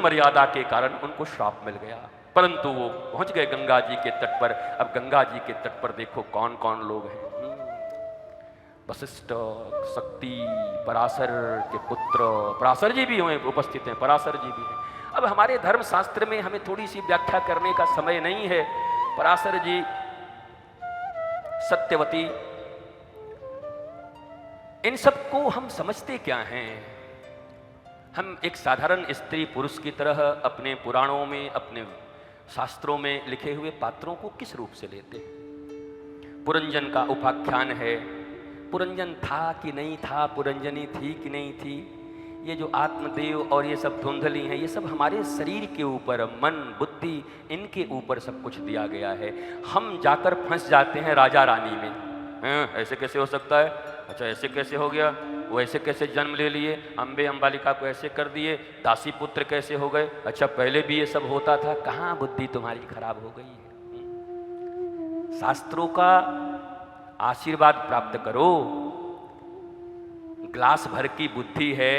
मर्यादा के कारण उनको श्राप मिल गया, परंतु वो पहुंच गए गंगा जी के तट पर। अब गंगा जी के तट पर देखो कौन कौन लोग हैं। वशिष्ठ, शक्ति, पराशर के पुत्र पराशर जी भी हुए उपस्थित हैं, पराशर जी भी हैं। अब हमारे धर्म शास्त्र में हमें थोड़ी सी व्याख्या करने का समय नहीं है। पराशर जी, सत्यवती, इन सब को हम समझते क्या हैं? हम एक साधारण स्त्री पुरुष की तरह अपने पुराणों में, अपने शास्त्रों में लिखे हुए पात्रों को किस रूप से लेते हैं? पुरंजन का उपाख्यान है, पुरंजन था कि नहीं था, पुरंजनी थी कि नहीं थी, ये जो आत्मदेव और ये सब धुंधली हैं, ये सब हमारे शरीर के ऊपर, मन, बुद्धि, इनके ऊपर सब कुछ दिया गया है। हम जाकर फंस जाते हैं राजा रानी में। ऐसे कैसे हो सकता है? अच्छा ऐसे कैसे हो गया? वो ऐसे कैसे जन्म ले लिए? अम्बे अम्बालिका को ऐसे कर दिए, दासी पुत्र कैसे हो गए? अच्छा पहले भी ये सब होता था। कहाँ बुद्धि तुम्हारी खराब हो गई है? शास्त्रों का आशीर्वाद प्राप्त करो। ग्लास भर की बुद्धि है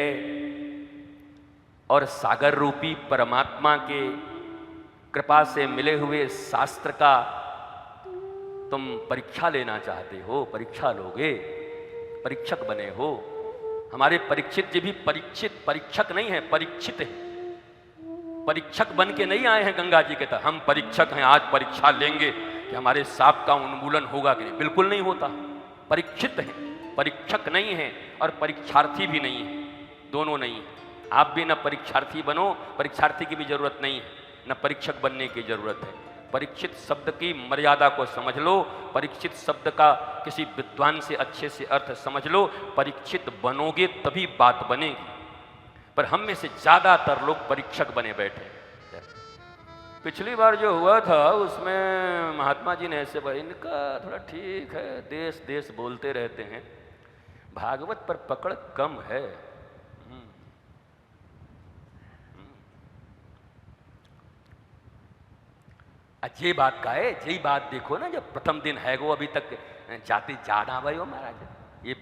और सागर रूपी परमात्मा के कृपा से मिले हुए शास्त्र का तुम परीक्षा लेना चाहते हो, परीक्षा लोगे, परीक्षक बने हो। हमारे परीक्षित जी भी परीक्षक नहीं है, परीक्षित है। परीक्षक बन के नहीं आए हैं गंगा जी के तट। हम परीक्षक हैं, आज परीक्षा लेंगे कि हमारे सांप का उन्मूलन होगा कि नहीं। बिल्कुल नहीं होता। परीक्षित है, परीक्षक नहीं है, और परीक्षार्थी भी नहीं है, दोनों नहीं है। आप भी न परीक्षार्थी बनो, परीक्षार्थी की भी जरूरत नहीं है, न परीक्षक बनने की जरूरत है। परीक्षित शब्द की मर्यादा को समझ लो, परीक्षित शब्द का किसी विद्वान से अच्छे से अर्थ समझ लो। परीक्षित बनोगे तभी बात बनेगी। पर हम में से ज्यादातर लोग परीक्षक बने बैठे। पिछली बार जो हुआ था उसमें महात्मा जी ने ऐसे भाई, इनका थोड़ा ठीक है, देश देश बोलते रहते हैं, भागवत पर पकड़ कम है। ये बात का है, यही बात देखो ना, जब प्रथम दिन है गो अभी तक जाते जाना भाई हो महाराज, ये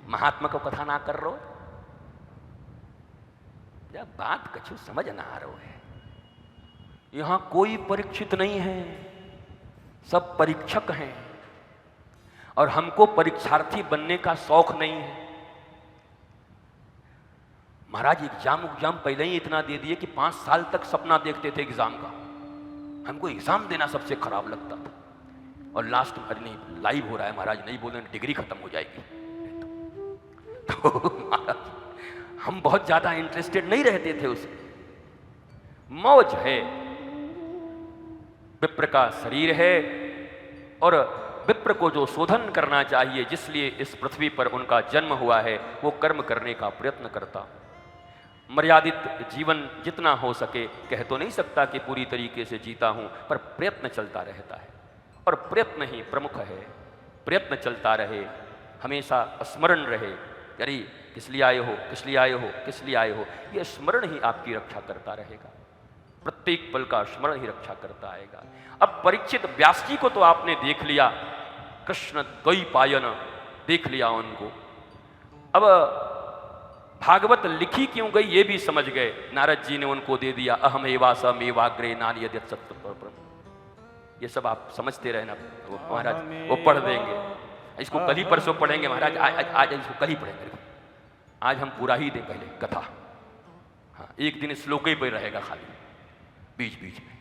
महात्मा को कथा ना कर रो, जब बात कछु समझ ना आ रहा है। यहां कोई परीक्षित नहीं है, सब परीक्षक हैं, और हमको परीक्षार्थी बनने का शौक नहीं है। महाराज एग्जाम पहले ही इतना दे दिए कि 5 साल तक सपना देखते थे एग्जाम का। हमको एग्जाम देना सबसे खराब लगता था, और लास्ट में नहीं लाइव हो रहा है महाराज, नहीं बोले डिग्री खत्म हो जाएगी। तो महाराज हम बहुत ज्यादा इंटरेस्टेड नहीं रहते थे उसमें। मौज है, विप्र का शरीर है, और विप्र को जो शोधन करना चाहिए, जिसलिए इस पृथ्वी पर उनका जन्म हुआ है, वो कर्म करने का प्रयत्न करता। मर्यादित जीवन जितना हो सके, कह तो नहीं सकता कि पूरी तरीके से जीता हूं, पर प्रयत्न चलता रहता है, और प्रयत्न ही प्रमुख है। प्रयत्न चलता रहे, हमेशा स्मरण रहे, अरे किस लिए आए हो, किस लिए आए हो, किस लिए आए हो। यह स्मरण ही आपकी रक्षा करता रहेगा, प्रत्येक पल का स्मरण ही रक्षा करता आएगा। अब परीक्षित व्यास जी को तो आपने देख लिया, कृष्ण द्वैपायन देख लिया उनको। अब भागवत लिखी क्यों गई ये भी समझ गए। नारद जी ने उनको दे दिया, अहम एवासमेवाग्रे नानी यद्यत् सत्य परब्रह्म। ये सब आप समझते रहे ना, वो महाराज वो पढ़ देंगे, इसको कल ही परसों पढ़ेंगे महाराज, आज इसको कल ही पढ़ेंगे। आज हम पूरा ही दें पहले कथा, हाँ एक दिन श्लोक ही पे रहेगा खाली बीच बीच में।